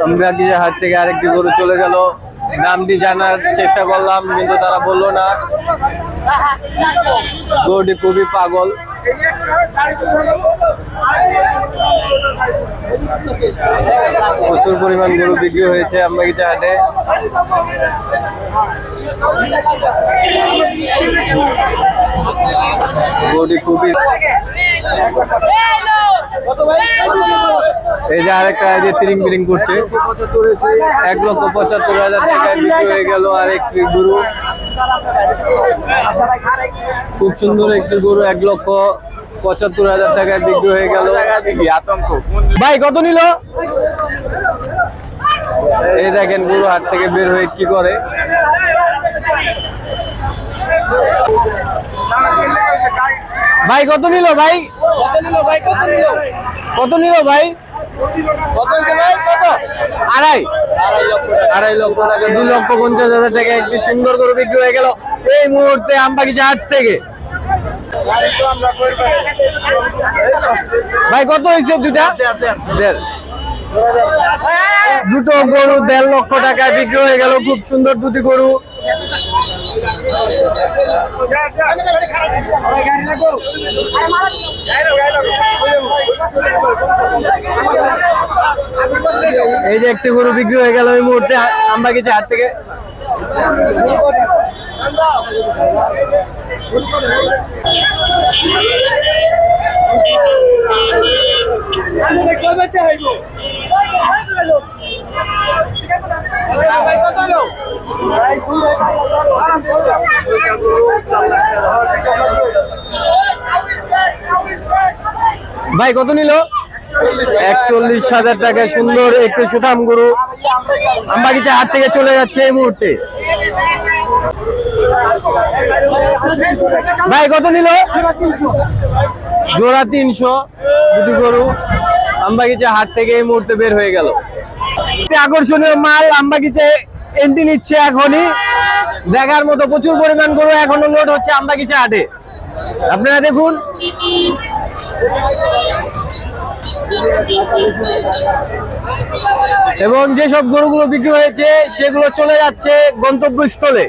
আমরা কি হাট থেকে আরেকটি গরু চলে গেল, নামটি জানার চেষ্টা করলাম কিন্তু তারা বললো না। গরুটি খুবই পাগল। প্রচুর পরিমাণ গরু বিক্রি হয়েছে আমবাগিচা হাটে। গরুটি খুবই, এই যে আরেকটা যে তিরিং বিরিং করছে, 1,75,000 টাকায় বিক্রি হয়ে গেল আরেকটি গরু। খুব সুন্দর একটি গরু 1,75,000 টাকায় বিক্রি হয়ে গেল। ভাই কত নিল? এই দেখেন গরু হাট থেকে বের হয়ে কি করে। ভাই কত নিল? ভাই কত নিল? ভাই আড়াই লক্ষ টাকা, 2,50,000 টাকা একটি সুন্দর গরু বিক্রি হয়ে গেল এই মুহূর্তে আমবাগিচা হাট থেকে। ভাই কত হয়েছে দুটা? দুটো গরু 1.5 লক্ষ টাকায় বিক্রি হয়ে গেল। খুব সুন্দর দুটি গরু। এই যে একটি গরু বিক্রি হয়ে গেল এই মুহূর্তে আমবাগিচা হাট থেকে। ভাই কত নিল? 41,000 টাকায় সুন্দর একটি সুঠাম গরু আমবাগিচা হাট থেকে চলে যাচ্ছে এই মুহূর্তে। ভাই কত নিল? জোড়া 300 দুটি গরু আমবাগিচা হাট থেকে এই মুহূর্তে বের হয়ে গেল। আকর্ষণীয় মাল আমবাগিচায় এন্ট্রি নিচ্ছে এখনই। দেখার মতো প্রচুর পরিমাণ গরু এখনো লোড হচ্ছে আমবাগিচা হাটে, আপনারা দেখুন। এবং যেসব গরুগুলো বিক্রি হয়েছে সেগুলো চলে যাচ্ছে গন্তব্যস্থলে।